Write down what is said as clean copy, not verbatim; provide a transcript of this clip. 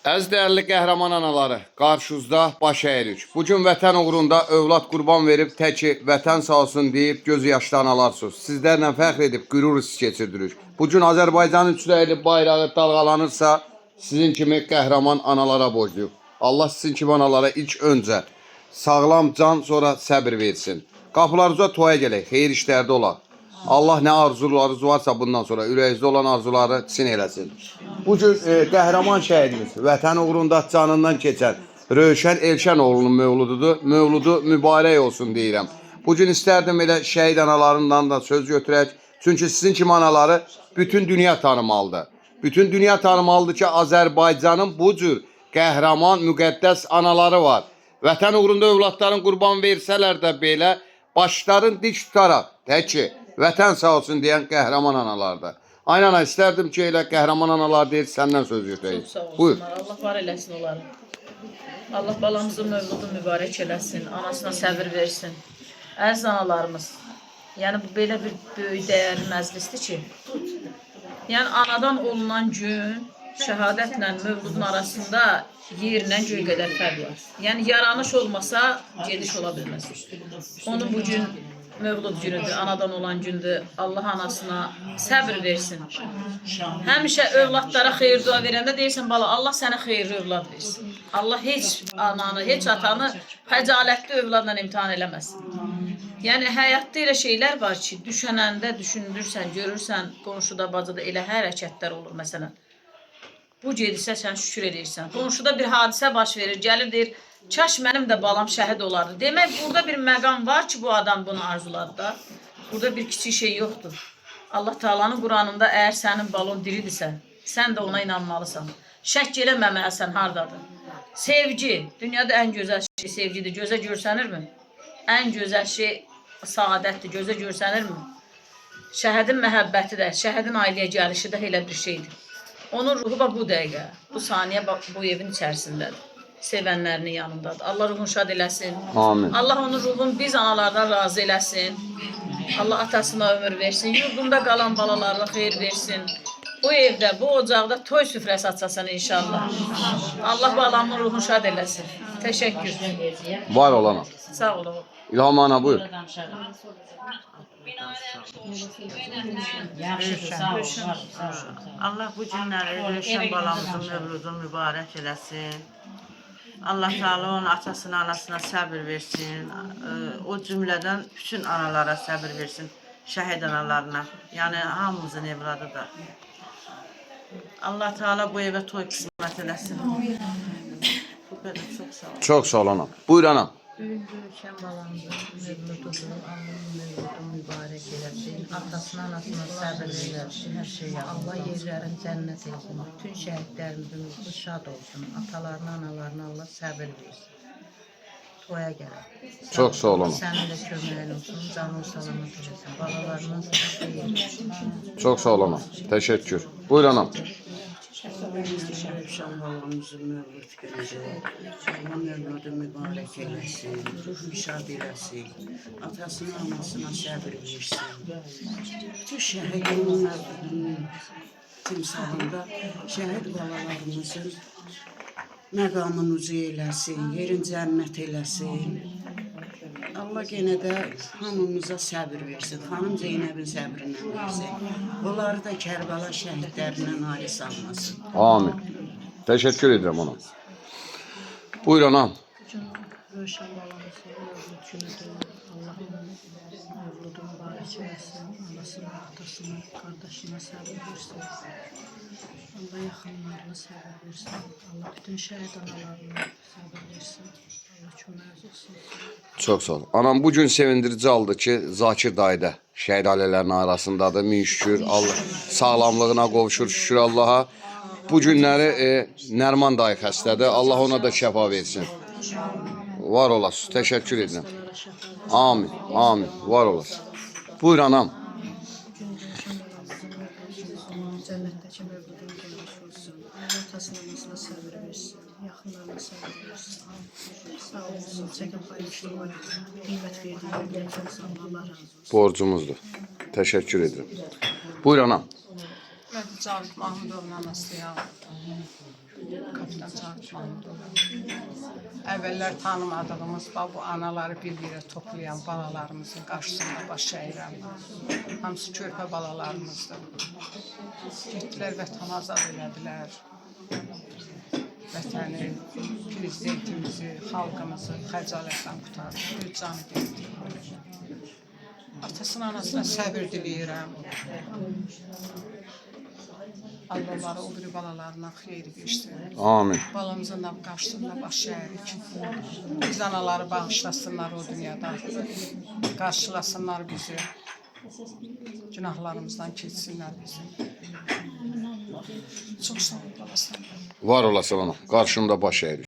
Əziz dəyərli qəhrəman anaları, qarşınızda baş əyirik. Bugün vətən uğrunda övlad qurban verib təki vətən sağ olsun deyib gözü yaşlı analarsınız. Sizlərlə fəxr edib qürur hissi keçirdirik. Bugün Azərbaycanın üçrəyli bayrağı dalğalanırsa, sizin kimi qəhrəman analara borcluyuq. Allah sizin kimi analara ilk öncə sağlam can, sonra səbir versin. Qapılarınıza toya gələk, xeyir işlərdə olaq. Allah nə arzularınız varsa bundan sonra ürəyinizdə olan arzuları sin eləsin. Bugün qəhrəman şəhidimiz, vətən uğrunda canından keçən Rövşən Elşən oğlunun mövlududur. Mövludu mübarək olsun deyirəm. Bugün istərdim elə şəhid analarından da söz götürək. Çünki sizin kimi anaları bütün dünya tanımalıdır. Bütün dünya tanımalıdır ki, Azərbaycanın bu cür qəhrəman, müqəddəs anaları var. Vətən uğrunda övladların qurban versələr də belə, başların dik tutaraq, təki vətən sağ olsun deyən qəhrəman analardır. Aynen ana, istərdim ki, elə qəhrəman analar deyil, səndən söz götürəyim. Çox sağ olsunlar. Buyur. Allah var eləsin onları. Allah balamızın mövludu mübarək eləsin. Anasına səbir versin. Əziz analarımız. Yəni bu belə bir böyük dəyərli məclisdir ki, yəni anadan olunan gün şəhadətlə mövludun arasında yerlə göy qədər fərq var. Yəni yaranış olmasa gediş ola bilməz. Onu bugün mövlud günüdür, anadan olan gündür. Allah anasına səbir versin. Həmişə övladlara xeyir dua verəndə deyirsən, bala, Allah sənə xeyirli övlad versin. Allah heç ananı, heç atanı xəcalətli övladla imtihan eləməsin. Yəni həyatda elə şeylər var ki, düşənəndə düşündürsən, görürsən, qonşuda, bacada elə hərəkətlər olur məsələn. Bu gedirsə sən şükür edirsən. Qonşuda bir hadisə baş verir, gəlir deyir, kaş mənim də balam şəhid olardı. Demək, burada bir məqam var ki, bu adam bunu arzuladı da. Burada bir kiçik şey yoxdur. Allah Taala'nın Quranında əgər sənin balon diridirsə, sən də ona inanmalısan. Şək eləməməlisən hardadır. Sevgi, dünyada ən gözəl şey sevgidir. Gözə görsənirmi? Ən gözəl şey saadətdir. Gözə görsənirmi? Şəhədin məhəbbəti də, şəhədin ailəyə gəlişi də elə bir şeydir. Onun ruhu da bu dəqiqə, bu saniyə bu evin içərisindədir. Sevənlərinin yanındadır. Allah ruhunu şad eləsin. Amin. Allah onun ruhunu biz analardan razı eləsin. Allah atasına ömür versin. Yurdunda qalan balalarına xeyir versin. Bu evdə, bu ocaqda toy süfrəsi açasan inşallah. Allah balamın ruhunu şad eləsin. Təşəkkür. Var olana. Sağ olun. İlham ana, buyur. Yaxşıdır, sağ ol. Allah bu günləri Rövşən balamızın mövludunu mübarək eləsin. Allah Teala onun atasına, anasına səbir versin. O cümlədən bütün analara səbir versin. Şəhid analarına. Yəni hamımızın evladı da. Allah Teala bu evə toy qismət eləsin. Bu qədər, çox sağ ol. Çox sağ ol ana. Buyur ana. Rövşən balamızın mövlududur. Allah'ın mövludu mübarək eləsin. Atasına, anasına səbir versin. Hər şey Allah yerlərin cənnət etsin. Bütün şəhidlərimizin ruhu şad olsun. Atalarına, analarına Allah səbir versin. Toya gələk. Çox sağ ol ana. Sənin də köməyin olsun. Canın salamat eləsin. Balalarından sana xeyir. Çox sağ ol ana. Təşəkkür. Buyur anam. Rövşən balamızın mövlud günüdür. Allah mövludu mübarək eləsin, ruhu şad eləsin, atasına, anasına səbir versin. Bu şəhidin mövludunun timsalında şəhid balalarımızın məqamını ucu eləsin, yerin cənnət eləsin. Allah yenə də hamımıza səbir versin, xanım Zeynəbin səbrindən versin. Onları da Kərbəla şəhidlərindən ayrı salmasın. Amin. Təşəkkür edirəm ana. Buyur anam. Rövşən balamızın mövlud günüdür. Allah'ın mövludu mübarək eləsin. Anasına, atasına, qardaşına səbir versin. Allah yaxınlarına səbir versin. Allah bütün şəhid analarına səbir versin. Allah köməyiniz olsun. Çox sağ ol. Anam bugün sevindirici aldı ki, Zakir dayı da şəhid ailələrinin arasındadır. Min şükür. Allah sağlamlığına qovuşur, şükür Allaha. Bu günləri Nərman dayı xəstədir. Allah ona da şəfa versin. Var olasın. Təşəkkür edirəm. Amin. Amin. Var olasın. Buyur anam. Cənnətdəki mövludun qılmış olsun. Allah atasına, anasına səbir versin. Yaxınlarına səbir versin. Sağ olsun. Çəkin paylaşdığına qiymət verdiyinə Allah razı olsun. Borcumuzdur. Təşəkkür edirəm. Buyur anam. Mən də Cavid Mahmudovun anasıyam. Kapitan Cavid Mahmudov. Əvvəllər tanımadığımız bu anaları bir yerə toplayan balalarımızın qarşısında baş əyirəm. Hamısı körpə balalarımızdır. Getdilər vətən azad elədilər. Vətəni, prezidentimizi, xalqımızı xəcalətdən qurtardı. Bir canı getdi. Atasına, anasına səbir diləyirəm. Allah onları o biri balalarına xeyir versin. Amin. Balamızın da qarşısında baş əyirik. Biz anaları bağışlasınlar o dünyada. Qarşılasınlar bizi. Günahlarımızdan keçsinlər bizi. Çox sağ ol, balasın. Var olasın ana. Qarşında baş əyirik.